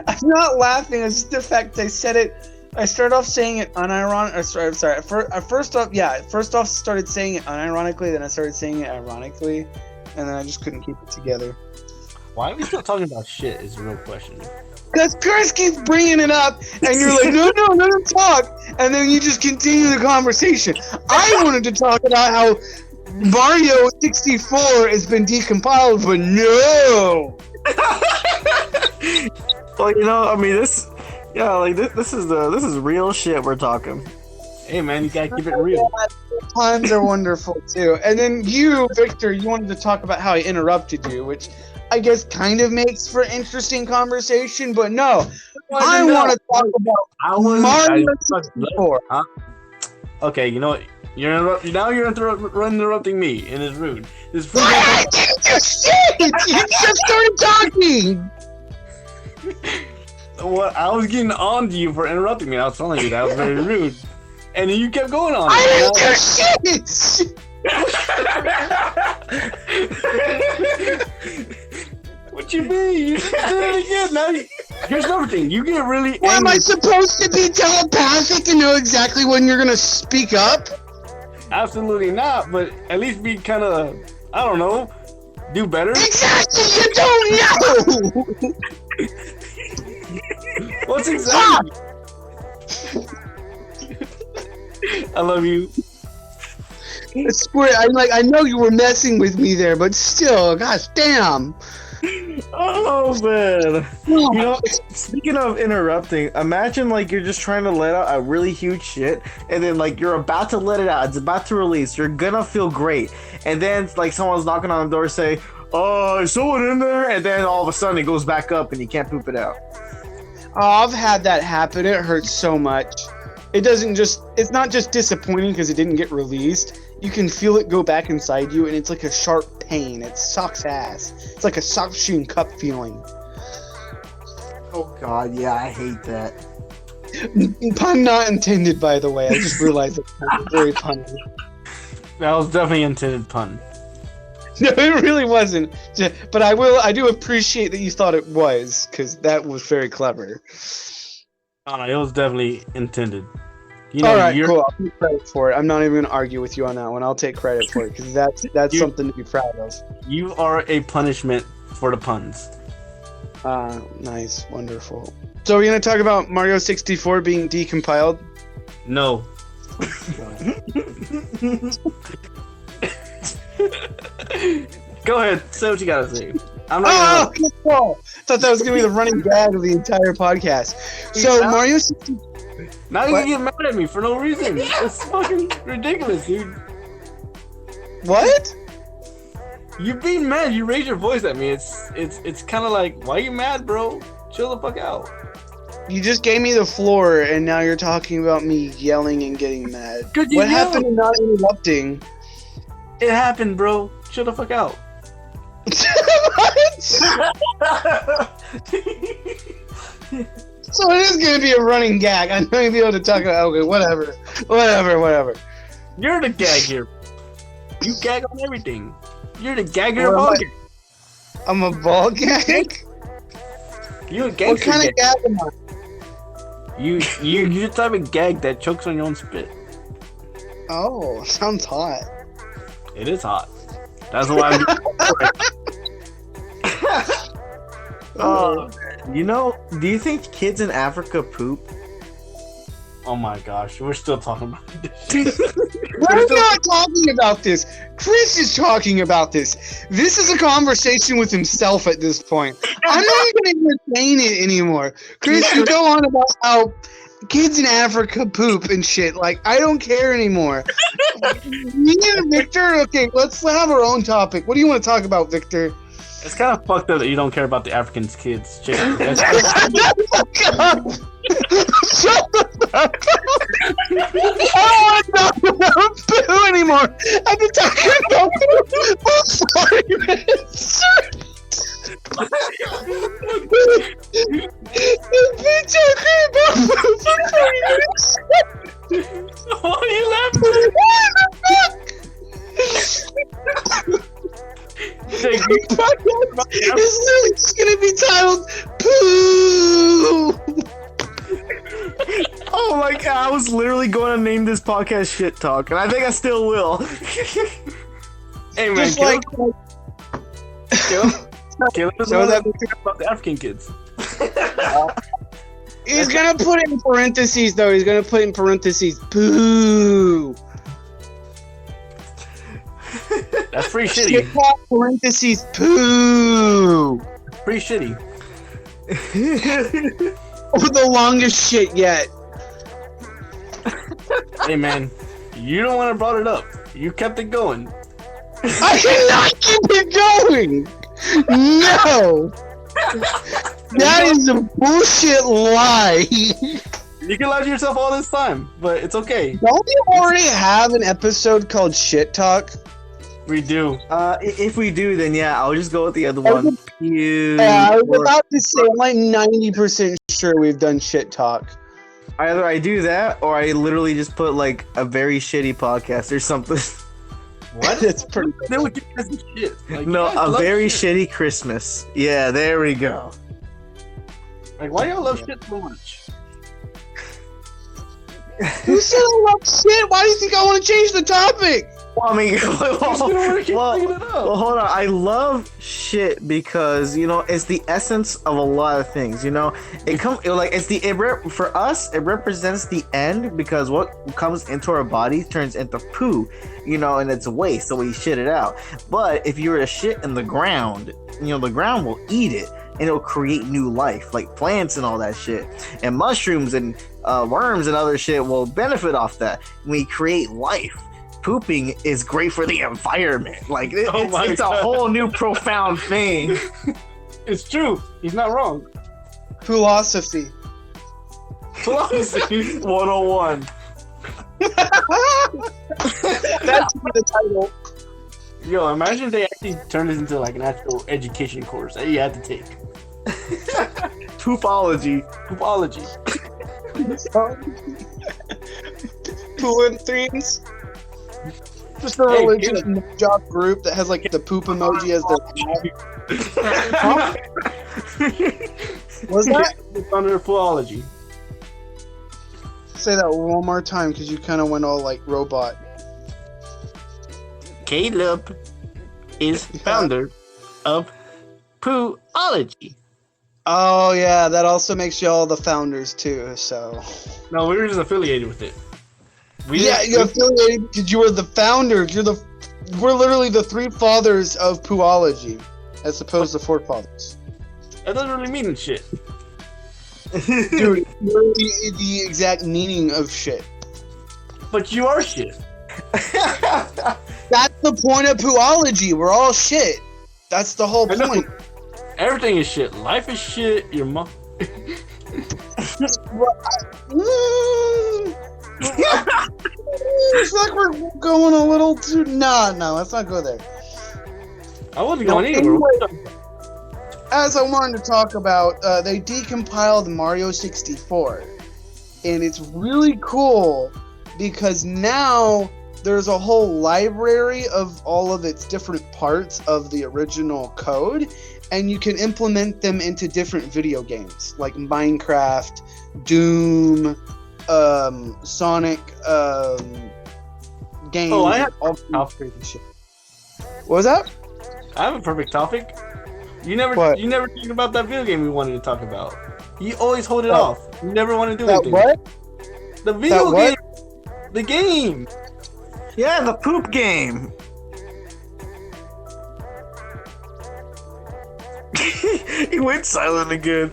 I'm not laughing. It's just the fact I said it. I started off saying it unironically. Sorry. First off, started saying it unironically. Then I started saying it ironically, and then I just couldn't keep it together. Why are we still talking about shit? Is the real question. Because Chris keeps bringing it up, and you're like, no, let him talk, and then you just continue the conversation. I wanted to talk about how Mario 64 has been decompiled, but no. Well, you know, I mean, this is real shit we're talking. Hey, man, you gotta keep it real. Puns are wonderful too. And then you, Victor, you wanted to talk about how I interrupted you, which I guess kind of makes for interesting conversation, but no. I want to talk about Mario 64. Okay, you know what? You're interrupting me, and it's rude. It's rude. You just started talking. What? I was getting on to you for interrupting me. I was telling you that was very rude, and you kept going on. I didn't do shit. What you mean? You just did it again. Now here's another thing. You get really Well, am I angry. supposed to be telepathic to know exactly when you're gonna speak up? Absolutely not. But at least be kind of, I don't know, do better. Exactly, you don't know. What's exactly? I love you. I swear, I know you were messing with me there, but still, gosh damn. Oh man! You know, speaking of interrupting, imagine like you're just trying to let out a really huge shit, and then like you're about to let it out, it's about to release, you're gonna feel great, and then like someone's knocking on the door, say, "Oh, is someone in there?" And then all of a sudden it goes back up, and you can't poop it out. Oh, I've had that happen. It hurts so much. It's not just disappointing because it didn't get released. You can feel it go back inside you, and it's like a sharp pain. It sucks ass. It's like a suction cup feeling. Oh god, yeah, I hate that. Pun not intended, by the way. I just realized it's very punny. That was definitely intended pun. No, it really wasn't. But I do appreciate that you thought it was, because that was very clever. Oh, no, it was definitely intended. You know, All right, you're cool. I'll take credit for it. I'm not even going to argue with you on that one. I'll take credit for it, because that's something to be proud of. you are a punishment for the puns. Nice. Wonderful. So we're going to talk about Mario 64 being decompiled? No. Go ahead, say what you gotta say. I'm not Oh, good call. Thought that was going to be the running gag of the entire podcast. So Yeah. Mario 64... now you What? get mad at me for no reason. It's fucking ridiculous, dude. What? You being mad, you raise your voice at me. It's kind of like, why are you mad, bro? Chill the fuck out. You just gave me the floor, and now you're talking about me yelling and getting mad. Could you What yell? happened to not interrupting? It happened, bro. Chill the fuck out. What? So it is going to be a running gag. I'm not going to be able to talk about... Okay, whatever. You're the gag here. You gag on everything. You're the gagger Well, of all I'm gags. I'm a ball gag? You a What gangster kind of gag. gag am I? You're the type of gag that chokes on your own spit. Oh, sounds hot. It is hot. That's why I'm You know, do you think kids in Africa poop? Oh my gosh, we're still talking about this. We're not talking about this. Chris is talking about this. This is a conversation with himself at this point. I'm not even going to entertain it anymore. Chris, you go on about how kids in Africa poop and shit. Like, I don't care anymore. Me and Victor, okay, let's have our own topic. What do you want to talk about, Victor? It's kind of fucked up that you don't care about the African kids. Shit. That's- God. Shut the fuck up. I don't want to talk about poo anymore. I've been talking about poo for 40 minutes. You've been talking about poo for 40 minutes. Why are you laughing? What the fuck? Jake, The podcast is literally just gonna be titled Poo. Oh my god, I was literally going to name this podcast Shit Talk, and I think I still will. Hey man, Just like Caleb doesn't So know that- about the African kids. he's gonna put in parentheses though. He's gonna put in parentheses Poo. That's pretty Shit shitty. Talk, parentheses Poo. Pretty shitty. Or the longest shit yet. Hey man, you don't want to brought it up. You kept it going. I cannot keep it going. No. That is a bullshit lie. You can lie to yourself all this time, but it's okay. Don't you already have an episode called Shit Talk? We do. If we do, then yeah, I'll just go with the other one. Yeah, I was about to say, I'm like 90% sure we've done Shit Talk. Either I do that, or I literally just put like a very shitty podcast or something. What? That's pretty Then we get this shit. Like, No, you guys a love very shit. shitty Christmas. Yeah, there we go. Like, why y'all love shit so much? Who said I love shit? Why do you think I want to change the topic? Well, I mean, You just wanna keep bringing it up. well, hold on. I love shit because it's the essence of a lot of things. For us, it represents the end because what comes into our body turns into poo, and it's waste, so we shit it out. But if you were to shit in the ground, the ground will eat it and it'll create new life, like plants and all that shit, and mushrooms and worms and other shit will benefit off that. We create life. Pooping is great for the environment. Like it's a whole new profound thing. It's true. He's not wrong. Philosophy. Philosophy 101. That's the title. Yo, imagine if they actually turned this into like an actual education course that you had to take. Poopology. Poopology. Poo and threes. Just a religious job group that has like the poop emoji as their Was that? It's under philology. Say that one more time because you kind of went all like robot. Caleb is founder of Pooology. Oh yeah, that also makes y'all the founders too. So No, we were just affiliated with it. you're affiliated because you were the founders. We're literally the three fathers of Pooology, as opposed to four fathers. That doesn't really mean shit. Dude, it's literally the exact meaning of shit. But you are shit. That's the point of Pooology. We're all shit. That's the whole point. Everything is shit. Life is shit. Your mom. It's like we're going a little too. No, let's not go there. I wasn't going anywhere. As I wanted to talk about, they decompiled Mario 64, and it's really cool because now there's a whole library of all of its different parts of the original code, and you can implement them into different video games like Minecraft, Doom, Sonic games. Oh, I have all crazy shit. What was that? I have a perfect topic. You never think about that video game we wanted to talk about. You always hold it off. You never want to do anything. What? The video game. The game. Yeah, the poop game. He went silent again.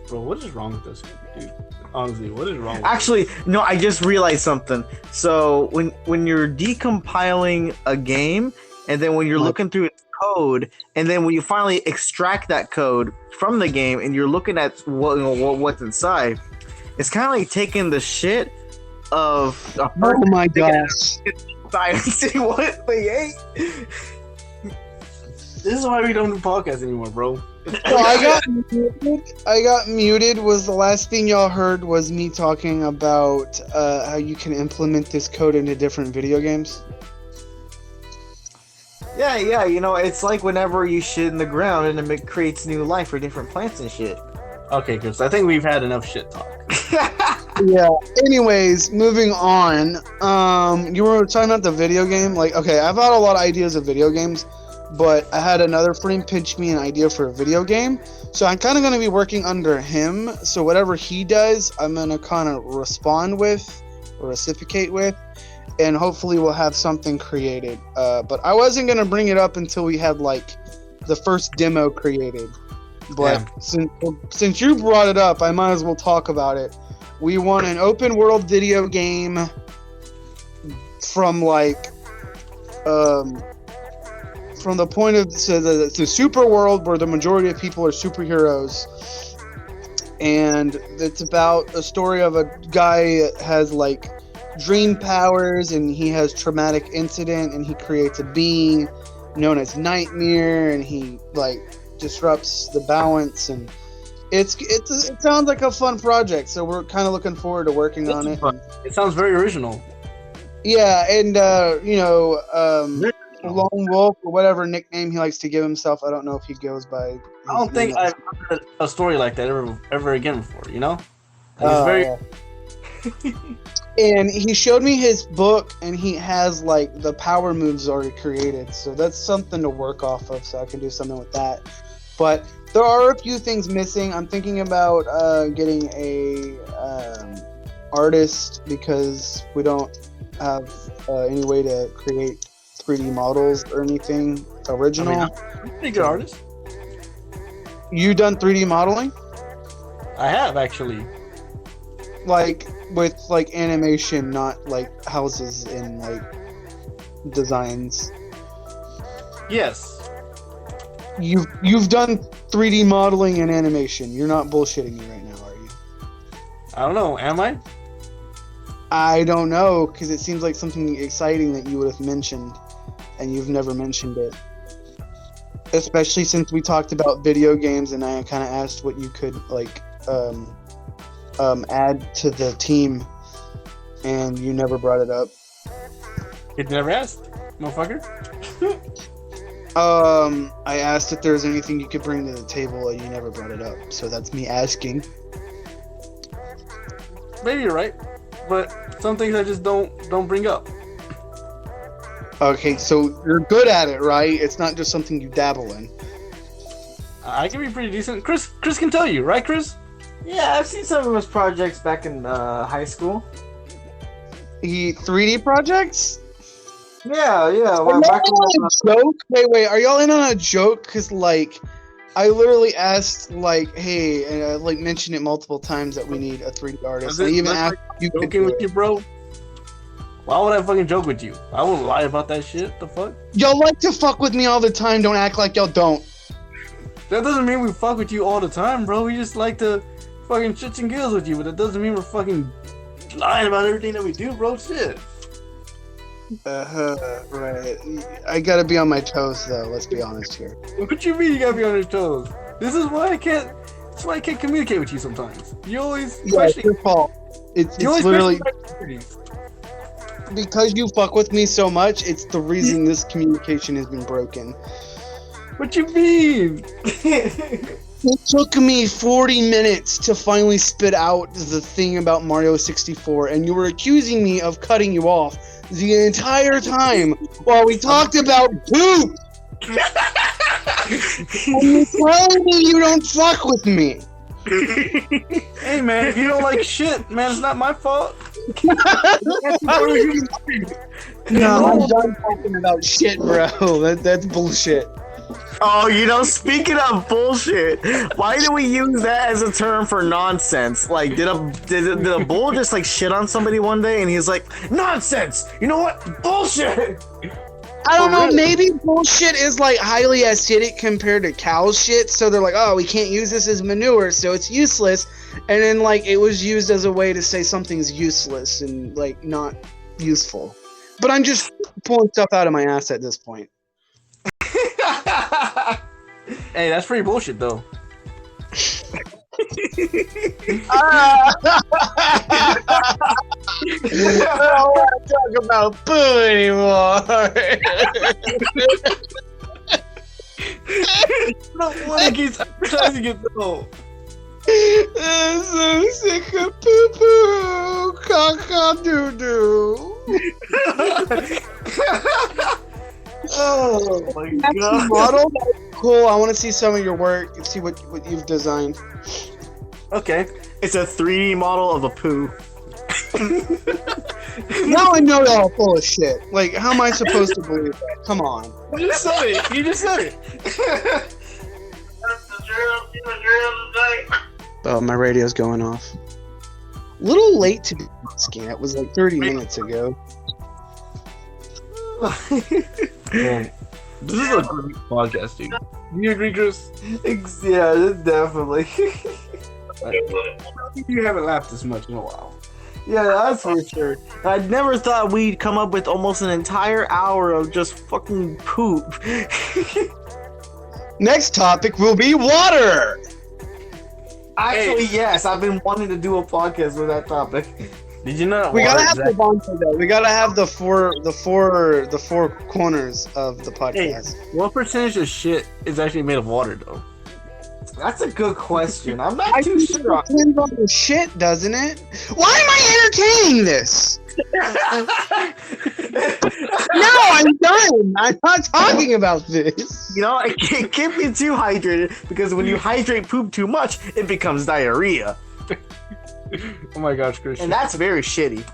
Bro, what is wrong with this dude? Honestly, what is wrong with Actually, no, I just realized something. So when you're decompiling a game, and then when you're looking through its code, and then when you finally extract that code from the game, and you're looking at what's inside, it's kind of like taking the shit of. Oh my gosh! See what they ate. This is why we don't do podcasts anymore, bro. So I got muted. Was the last thing y'all heard was me talking about how you can implement this code into different video games? Yeah, you know, it's like whenever you shit in the ground and it creates new life for different plants and shit. Okay, Chris, I think we've had enough shit talk. Yeah. Anyways, moving on. You were talking about the video game. Like, okay, I've had a lot of ideas of video games, but I had another friend pitch me an idea for a video game. So I'm kind of going to be working under him. So whatever he does, I'm going to kind of respond with or reciprocate with. And hopefully we'll have something created. But I wasn't going to bring it up until we had, like, the first demo created. But since you brought it up, I might as well talk about it. We want an open world video game from, like, from the point of the super world where the majority of people are superheroes. And it's about a story of a guy that has, like, dream powers, and he has traumatic incident, and he creates a being known as Nightmare, and he, like, disrupts the balance, and it sounds like a fun project, so we're kind of looking forward to working on it. It sounds very original. Yeah, and Lone Wolf, or whatever nickname he likes to give himself. I don't know if he goes by. I don't think I've heard a story like that ever again before. You know, it's very. And he showed me his book, and he has, like, the power moves already created. So that's something to work off of, so I can do something with that. But there are a few things missing. I'm thinking about getting a artist, because we don't have any way to create 3D models or anything original. I mean, I'm a pretty good artist. You done 3D modeling? I have, actually. Like, with, like, animation, not, like, houses and, like, designs. Yes. You've done 3D modeling and animation. You're not bullshitting me right now, are you? I don't know. Am I? I don't know, because it seems like something exciting that you would have mentioned, and you've never mentioned it. Especially since we talked about video games, and I kind of asked what you could, like, add to the team, and you never brought it up. You never asked, motherfucker. I asked if there was anything you could bring to the table, and you never brought it up. So that's me asking. Maybe you're right, but some things I just don't bring up. Okay, so you're good at it, right? It's not just something you dabble in. I can be pretty decent. Chris can tell you, right, Chris? Yeah, I've seen some of his projects back in high school. 3D projects? Yeah. Are Well, y'all back in on a joke? Wait, are y'all in on a joke? Because, like, I literally asked, like, hey, and I, like, mentioned it multiple times that we need a 3D artist. I even asked you could Joking do with it. you, bro? Why would I fucking joke with you? I won't lie about that shit. The fuck? Y'all like to fuck with me all the time. Don't act like y'all don't. That doesn't mean we fuck with you all the time, bro. We just like to fucking shits and giggles with you, but that doesn't mean we're fucking lying about everything that we do, bro. Shit. Right. I gotta be on my toes, though. Let's be honest here. What you mean you gotta be on your toes? This is why I can't. That's why I can't communicate with you sometimes. You always Yeah, it's your fault. It's You always literally question because you fuck with me so much. It's the reason this communication has been broken. What you mean? It took me 40 minutes to finally spit out the thing about Mario 64, and you were accusing me of cutting you off the entire time while we talked about poop! And you're telling me you don't fuck with me! Hey man, if you don't like shit, man, it's not my fault. No, I'm done talking about shit, bro. That's bullshit. Oh, speaking of bullshit, why do we use that as a term for nonsense? Like, did a bull just like shit on somebody one day and he's like, nonsense? You know what? Bullshit! I don't know, maybe bullshit is like highly acidic compared to cow shit, so they're like, oh, we can't use this as manure, so it's useless. And then, like, it was used as a way to say something's useless and, like, not useful. But I'm just pulling stuff out of my ass at this point. Hey, that's pretty bullshit though. I don't want to talk about poo anymore. No one keeps advertising it though. I'm so sick of poo poo, caca doo doo. Oh my god. Model? Cool. I want to see some of your work and see what you've designed. Okay. It's a 3D model of a poo. Now I know y'all are full of shit. Like, how am I supposed to believe that? Come on. You just said it. You just said it. Oh, my radio's going off. Little late to be asking. It was like 30 minutes ago. Man, this is a great podcast, dude. Do you agree, Chris? Yeah, definitely. You haven't laughed this much in a while. Yeah, that's for sure. I never thought we'd come up with almost an entire hour of just fucking poop. Next topic will be water. Actually, yes, I've been wanting to do a podcast with that topic. Did you know? We gotta have the bonfire though. We gotta have the four corners of the podcast. What percentage of shit is actually made of water, though? That's a good question. I'm not too think sure. it depends on the shit, doesn't it? Why am I entertaining this? No, I'm done. I'm not talking about this. It can't be too hydrated because when you hydrate poop too much, it becomes diarrhea. Oh my gosh, Christian. And that's very shitty.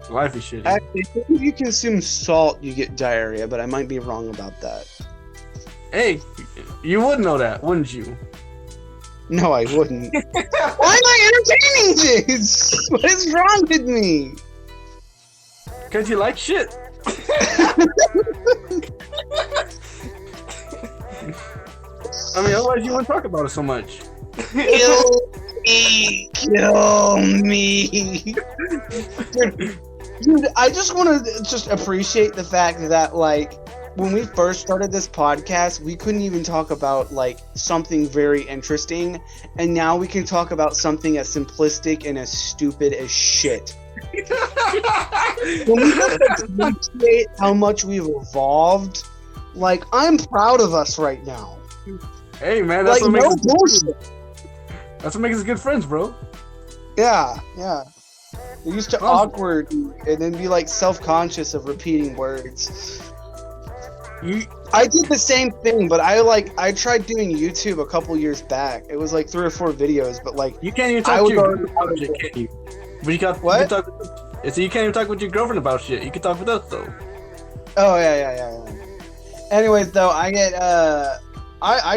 Life is shitty. Actually, if you consume salt, you get diarrhea, but I might be wrong about that. Hey, you would know that, wouldn't you? No, I wouldn't. Why am I entertaining this? What is wrong with me? Because you like shit. I mean, otherwise you wouldn't talk about it so much. Kill me. Dude, I just want to just appreciate the fact that, like, when we first started this podcast, we couldn't even talk about, like, something very interesting, and now we can talk about something as simplistic and as stupid as shit. When we just appreciate how much we've evolved, like I'm proud of us right now. Hey man, that's Like what makes no us bullshit. that's what makes us good friends, bro. Yeah, yeah. We used to awkward and then be like self-conscious of repeating words. I did the same thing, but I tried doing YouTube a couple years back. It was like 3 or 4 videos, but like You can't even I talk to was your already girlfriend about shit, can you? But you got What? You can talk, so you can't even talk with your girlfriend about shit. You can talk with us though. Oh yeah. Anyways, though, I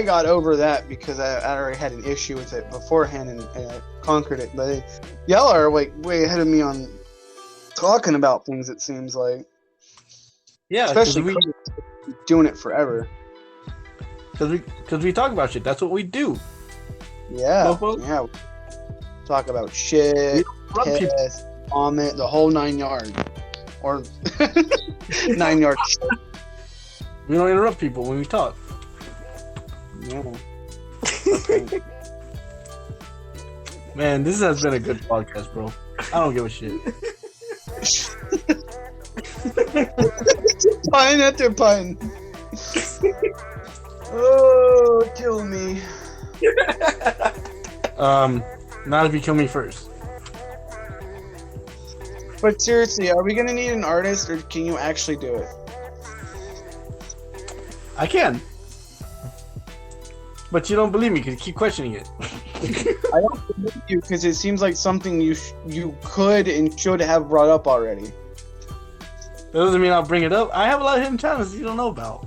got over that because I already had an issue with it beforehand and I conquered it. But y'all are like way ahead of me on talking about things. It seems like, Yeah, especially we doing it forever. because we talk about shit. That's what we do. Yeah, Mofo? yeah. Talk about shit, Rub people. piss, vomit, the whole 9 yards, or 9 yards. We don't interrupt people when we talk. Yeah. Okay. Man, this has been a good podcast, bro. I don't give a shit. Pun after pun. Oh, kill me. Not if you kill me first. But seriously, are we gonna need an artist, or can you actually do it? I can. But you don't believe me because you keep questioning it. I don't believe you because it seems like something you could and should have brought up already. That doesn't mean I'll bring it up. I have a lot of hidden talents you don't know about.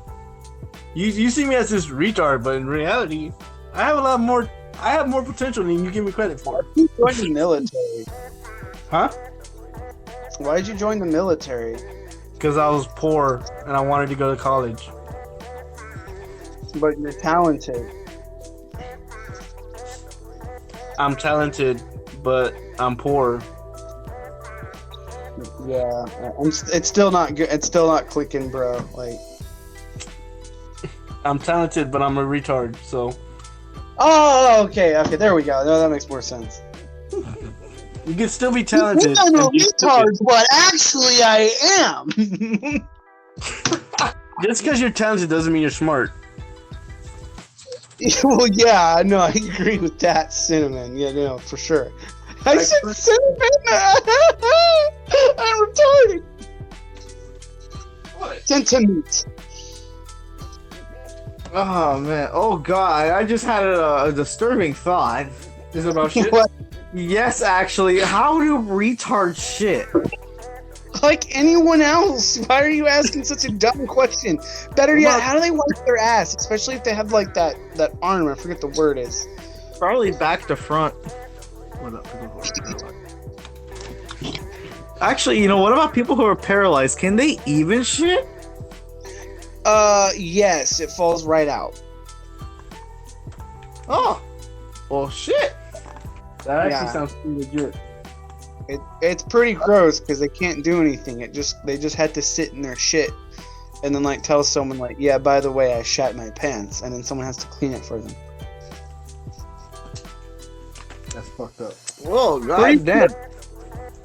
You see me as this retard, but in reality, I have more potential than you give me credit for. Why'd you join the military? Huh? Why'd you join the military? Because I was poor and I wanted to go to college. But you're talented. I'm talented, but I'm poor. Yeah, it's still not good. It's still not clicking, bro. Like, I'm talented, but I'm a retard, so oh, okay, there we go. No, that makes more sense. you can still be talented. I'm a and be retard, stupid. but actually I am. Just because you're talented doesn't mean you're smart. Well, yeah, no, I agree with that. Cinnamon, yeah, no, for sure. I said cinnamon. I'm retarded. What? Sentiment. Oh man. Oh god. I just had a disturbing thought. Is it about shit? What? Yes, actually. How do retards shit? Like anyone else. Why are you asking such a dumb question? Better yet, how do they wipe their ass? Especially if they have like that arm. I forget the word is. Probably back to front. Actually, you know, what about people who are paralyzed? Can they even shit? Yes, it falls right out. Oh. Well, shit. That actually Yeah. sounds pretty legit. It's pretty gross because they can't do anything. They just had to sit in their shit, and then like tell someone like, yeah, by the way, I shat my pants, and then someone has to clean it for them. That's fucked up. Whoa, Pretty goddamn.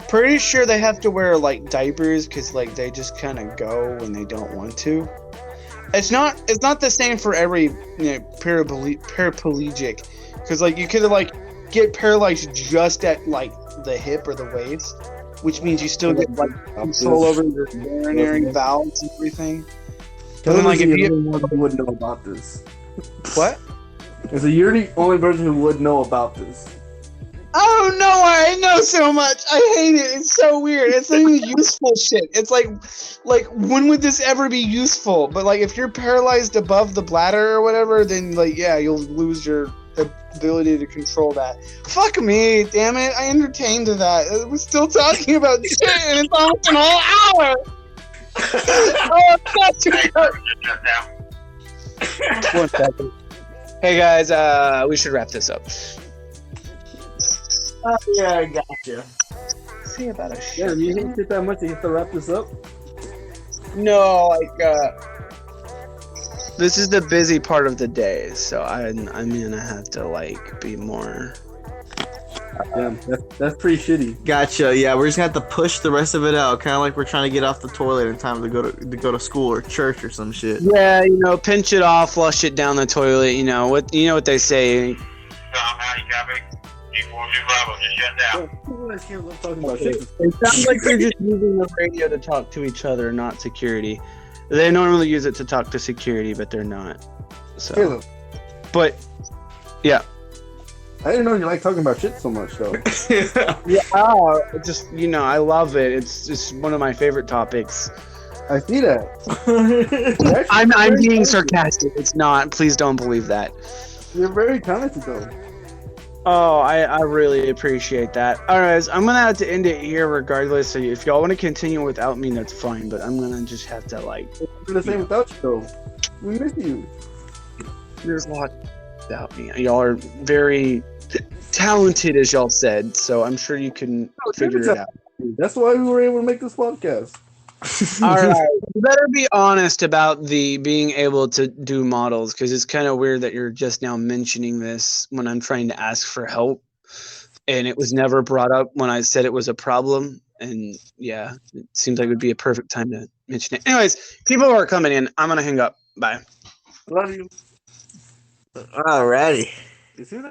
Pretty sure they have to wear like diapers because like they just kind of go when they don't want to. It's not the same for every paraplegic because like you could like get paralyzed just at like the hip or the waist, which means you still get like control over your urinary valves and everything. But then, like if you one who would know about this. what? So you're the only person who would know about this. Oh no, I know so much. I hate it. It's so weird. It's not even useful shit. It's like when would this ever be useful? But like if you're paralyzed above the bladder or whatever, then like yeah, you'll lose your ability to control that. Fuck me, damn it. I entertained to that. We're still talking about shit and it's almost an whole hour. Oh, that's too good. 1 second. Hey guys, we should wrap this up. Oh, yeah, I gotcha. See about a Yeah, shit. you hate it that much that you have to wrap this up? No, like this is the busy part of the day, so I'm gonna have to like be more Damn, that's pretty shitty. Gotcha. Yeah, we're just gonna have to push the rest of it out, kind of like we're trying to get off the toilet in time to go to school or church or some shit. Yeah, pinch it off, flush it down the toilet. You know what they say. Talking about shit. It sounds like they're just using the radio to talk to each other, not security. They normally use it to talk to security, but they're not. So, Caleb, but yeah, I didn't know you like talking about shit so much, though. just I love it. It's just one of my favorite topics. I see that. I'm being sarcastic. It's not. Please don't believe that. You're very talented, though. Oh, I really appreciate that. All right, I'm gonna have to end it here regardless. So if y'all want to continue without me, that's fine. But I'm gonna just have to We're the same without you, though. We miss you. There's a lot without me. Y'all are very talented, as y'all said. So I'm sure you can figure it out. That's why we were able to make this podcast. All right, you better be honest about the being able to do models, because it's kind of weird that you're just now mentioning this when I'm trying to ask for help, and it was never brought up when I said it was a problem. And yeah, it seems like it would be a perfect time to mention it. Anyways, people are coming in. I'm gonna hang up. Bye. Love you. Alrighty. You see that?